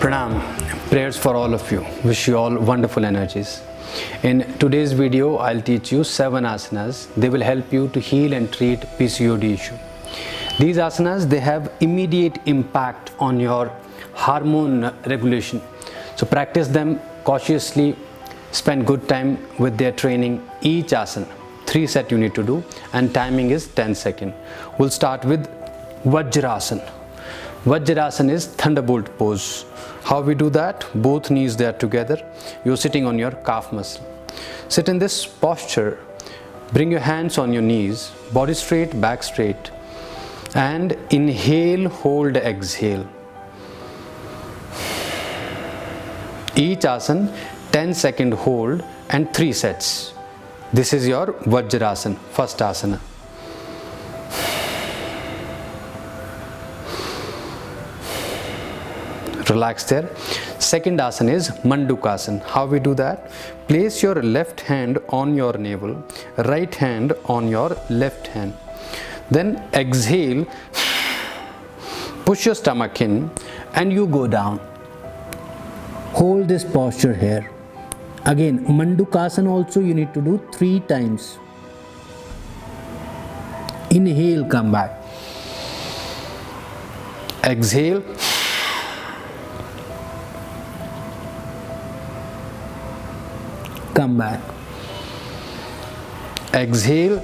Pranam, prayers for all of you. Wish you all wonderful energies. In today's video, I'll teach you 7 asanas. They will help you to heal and treat PCOD issue. These asanas, they have immediate impact on your hormone regulation. So practice them cautiously, spend good time with their training. Each asana, 3 sets you need to do, and timing is 10 seconds. We'll start with Vajrasana. Vajrasana is thunderbolt pose. How we do that? Both knees they are together. You're sitting on your calf muscle. Sit in this posture. Bring your hands on your knees, body straight, back straight, and inhale, hold, exhale. Each asana 10-second hold and 3 sets. This is your Vajrasana, first asana. Relax there. Second asana is Mandukasana. How we do that? Place your left hand on your navel, right hand on your left hand. Then exhale, push your stomach in and you go down. Hold this posture here. Again, Mandukasana also you need to do 3 times. Inhale, come back. Exhale. Come back. Exhale.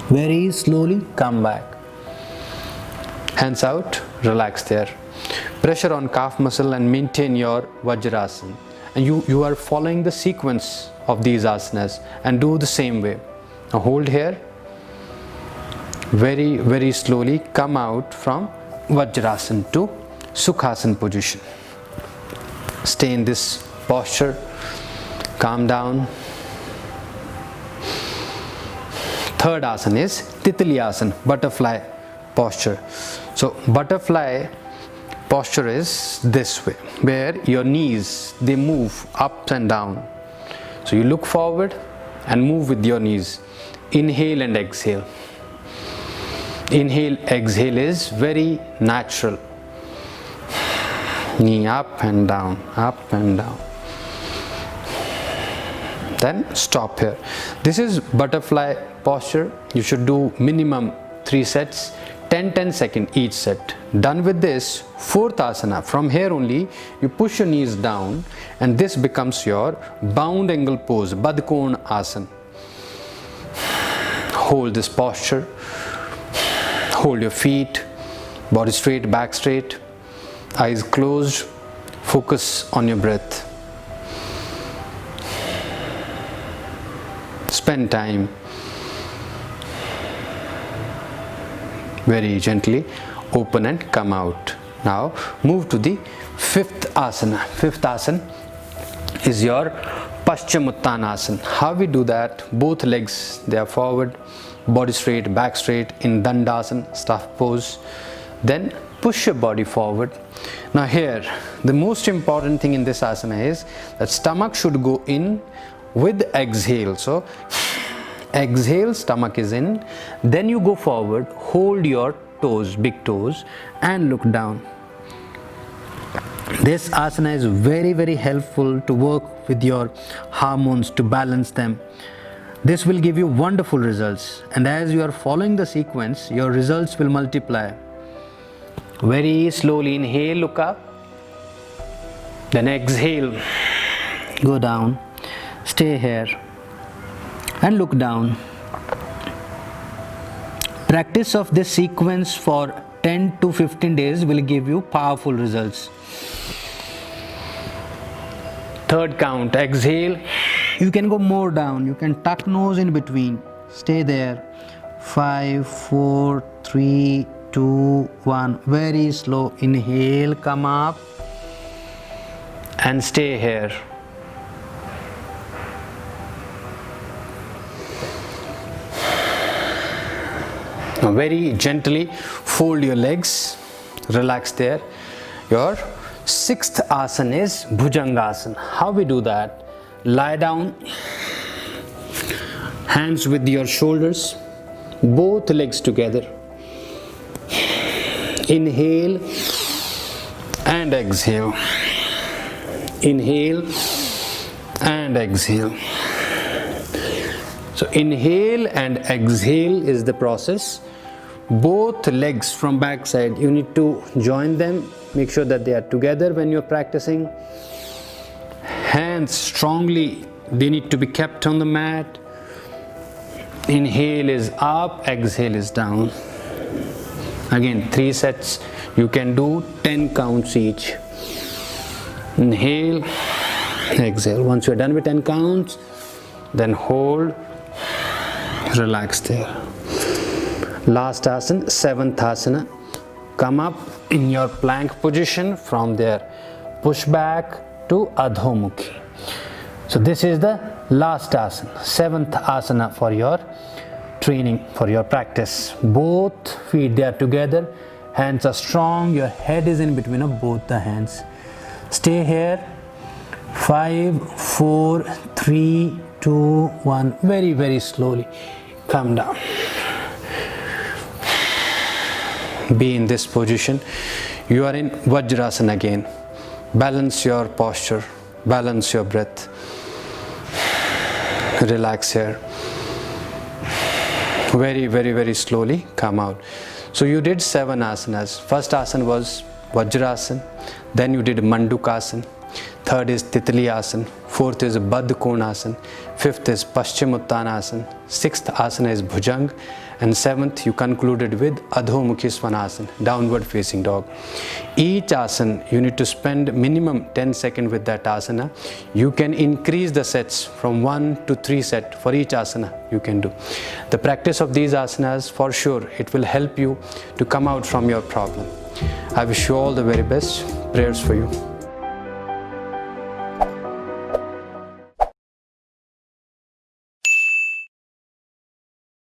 Very slowly come back. Hands out, relax there. Pressure on calf muscle and maintain your Vajrasana. And you are following the sequence of these asanas and do the same way. Now hold here. Very, very slowly come out from Vajrasana to Sukhasana position. Stay in this posture. Calm down. Third asana is Titli-asana, butterfly posture. So butterfly posture is this way, where your knees they move up and down. So you look forward and move with your knees. Inhale and exhale. Inhale, exhale is very natural. Knee up and down, up and down. Then stop here. This is butterfly posture. You should do minimum 3 sets, 10 seconds each set. Done with this, 4th asana. From here only, you push your knees down and this becomes your bound angle pose, Badkon asana. Hold this posture. Hold your feet, body straight, back straight. Eyes closed, focus on your breath. Spend time. Very gently open and come out. Now move to the 5th asana. 5th asana is your Paschimottanasana. How we do that? Both legs they are forward, body straight, back straight in Dandasana, staff pose. Then push your body forward. Now here, the most important thing in this asana is that stomach should go in with exhale. So exhale, stomach is in. Then you go forward, hold your toes, big toes, and look down. This asana is very, very helpful to work with your hormones, to balance them. This will give you wonderful results. And as you are following the sequence, your results will multiply. Very slowly inhale, look up. Then exhale, go down. Stay here and look down. Practice of this sequence for 10 to 15 days will give you powerful results. 3rd count, exhale. You can go more down. You can tuck nose in between. Stay there. 5, 4, 3, 2, 1. Very slow. Inhale, come up and stay here. Now very gently fold your legs, relax there. Your 6th asana is Bhujangasana. How we do that? Lie down, hands with your shoulders, both legs together. Inhale and exhale. Inhale and exhale. So inhale and exhale is the process. Both legs from back side, you need to join them. Make sure that they are together when you're practicing. Hands strongly, they need to be kept on the mat. Inhale is up, exhale is down. Again, 3 sets. You can do 10 counts each. Inhale, exhale. Once you're done with 10 counts, then hold, relax there. Last asana, 7th asana. Come up in your plank position. From there, push back to Adho Mukhi. So this is the last asana, 7th asana for your training, for your practice. Both feet, they are together. Hands are strong. Your head is in between of both the hands. Stay here. 5, 4, 3, 2, 1. Very, very slowly. Come down. Be in this position. You are in Vajrasana again. Balance your posture. Balance your breath. Relax here. Very, very, very slowly come out. So you did 7 asanas. First asana was Vajrasana. Then you did Mandukasana. Third is Titli Asana. Fourth is Baddha Konasana. Fifth is Paschimottanasana. Sixth asana is Bhujang. And 7th you concluded with Adho Mukhi Svanasana, downward facing dog. Each asana you need to spend minimum 10 seconds with that asana. You can increase the sets from 1 to 3 sets for each asana you can do. The practice of these asanas, for sure, it will help you to come out from your problem. I wish you all the very best. Prayers for you.